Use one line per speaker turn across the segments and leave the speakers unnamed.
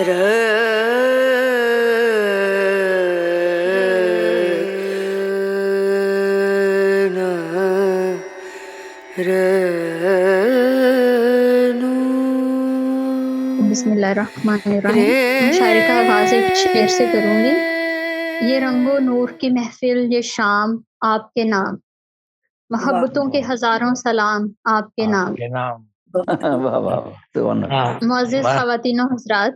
بسم اللہ الرحمن الرحیم۔ مشاعرے کا آغاز ایک شعر سے کروں گی۔ یہ رنگ و نور کی محفل یہ شام آپ کے نام، محبتوں کے ہزاروں سلام آپ کے نام۔ معزز خواتین و حضرات،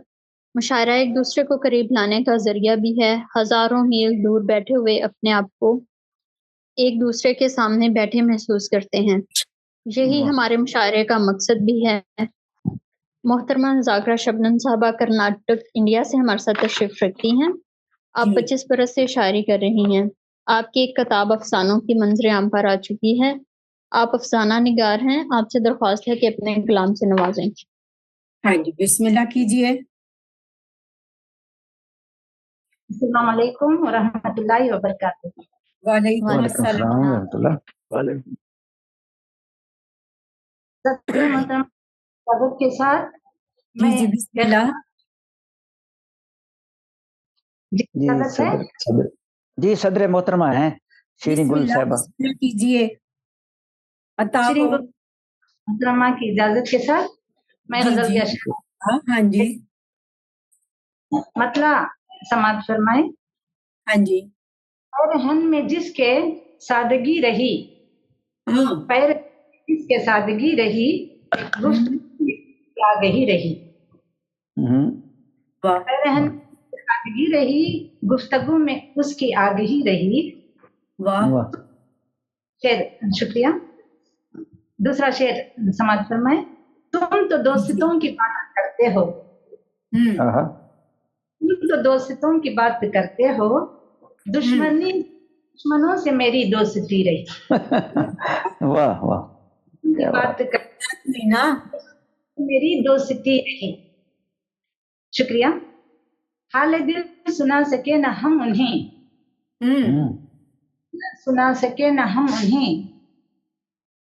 مشاعرہ ایک دوسرے کو قریب لانے کا ذریعہ بھی ہے۔ ہزاروں میل دور بیٹھے ہوئے اپنے آپ کو ایک دوسرے کے سامنے بیٹھے محسوس کرتے ہیں۔ یہی ہمارے مشاعرے کا مقصد بھی ہے۔ محترمہ ذاکرہ شبنم صاحبہ کرناٹک انڈیا سے ہمارے ساتھ تشریف رکھتی ہیں۔ آپ 25 برس سے شاعری کر رہی ہیں۔ آپ کی ایک کتاب افسانوں کی منظر عام پر آ چکی ہے۔ آپ افسانہ نگار ہیں۔ آپ سے درخواست ہے کہ اپنے کلام سے نوازیں۔
ہاں جی، بسم اللہ کیجیے۔
السلام علیکم ورحمۃ اللہ وبرکاتہ۔
وعلیکم السلام ورحمۃ اللہ۔
محترم کے ساتھ
جی بسم اللہ۔
جی صدر محترمہ ہیں شیریں گل صاحبہ
کیجیے۔
محترمہ کی اجازت کے ساتھ میں غزل کے اشعار
ہاں جی
مطلع سماعت فرمائیں۔
ہاں جی۔
پیرہن میں جس کے سادگی رہی، پیر جس کے سادگی رہی، آگہی رہی۔ پیرہن میں سادگی رہی، گفتگو میں اس کی آگہی رہی۔
واہ،
شعر شکریہ۔ دوسرا شعر سماعت فرمائیں۔ تم تو دوستوں کی بات کرتے ہو، تم تو دوستوں کی بات کرتے ہو، دشمنوں سے میری دوستی رہی۔
واہ واہ،
بات کرتے نا میری دوستی رہی۔ شکریہ۔ حال دل سنا سکے نہ ہم انہیں، سنا سکے نہ ہم انہیں،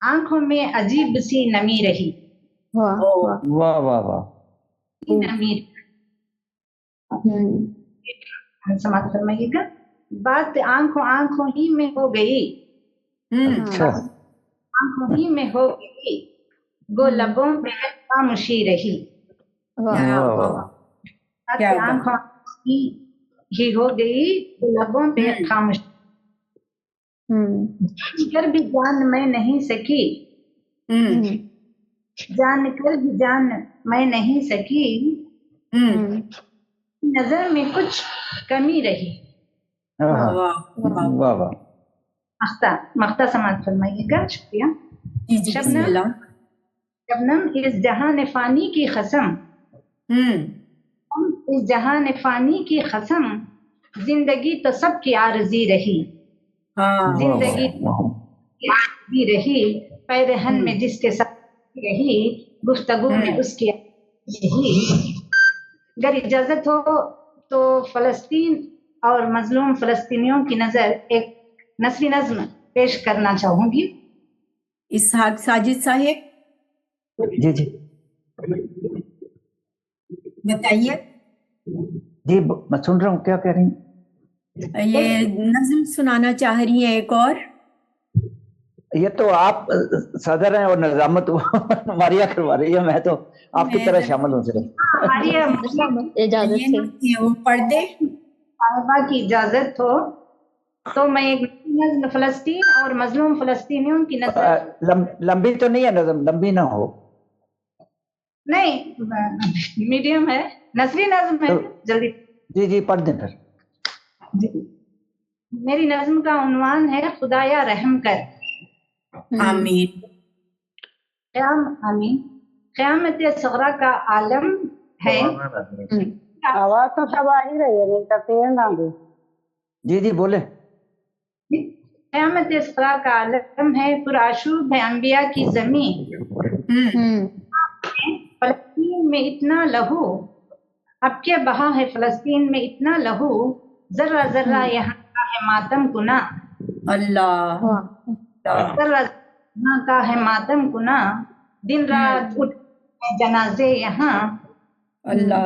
آنکھوں میں عجیب سی نمی رہی۔
واہ
واہ واہ واہ،
نمی سماعت فرمائیے گا۔ بات آنکھوں ہی میں ہو گئی،
اچھا،
آنکھوں ہی میں ہو گئی، گو لبوں پہ خاموشی رہی۔ آنکھوں ہی ہو گئی، گو لبوں پہ خاموشی، کر بھی جان میں نہیں سکی، جان کر بھی جان میں نہیں سکی، نظر میں کچھ کمی رہی۔
واہ واہ،
مختہ سماعت فرمائیے گا۔ شکریہ۔ شبنم اس جہان فانی کی قسم، اس جہان فانی کی قسم، زندگی تو سب کی عارضی رہی، زندگی عارضی رہی، پیرہن میں جس کے ساتھ رہی، گفتگو میں اس کی رہی۔ اگر اجازت ہو تو فلسطین اور مظلوم فلسطینیوں کی نظر ایک نثری نظم پیش کرنا چاہوں گی۔
اسحاق ساجد صاحب
جی جی
بتائیے۔
جی میں سن رہا ہوں، کیا کہہ رہی ہیں؟
یہ نظم سنانا چاہ رہی ہیں ایک اور۔
یہ تو آپ صدر ہیں اور نظامت ماریا کروا رہی ہے، میں تو آپ کی طرح شامل ہوں صرف۔
اجازت سے
وہ پڑھ دے۔
صاحبہ کی اجازت ہو تو میں ایک نظم فلسطین اور مظلوم فلسطینیوں کی نظر،
لمبی تو نہیں ہے نظم، لمبی نہ ہو،
نہیں میڈیم ہے، نثری نظم ہے، جلدی۔
جی جی پڑھ دیں پھر۔
میری نظم کا عنوان ہے خدایا رحم کر۔
آمین۔
آمین۔ قیامت صغریٰ کا عالم ہے،
آواز تو سب آ ہی رہی ہے، انٹرفیئر نہ دے۔
جی جی بولے۔
قیامت صغریٰ کا عالم ہے، پرآشوب ہے انبیاء کی زمین، فلسطین میں اتنا لہو، اب کیا بہا ہے فلسطین میں اتنا لہو، ذرہ ذرہ یہاں کا ہے ماتم کنا،
اللہ،
ذرہ یہاں کا ہے ماتم کنا، دن رات اٹھ جنازے یہاں،
اللہ،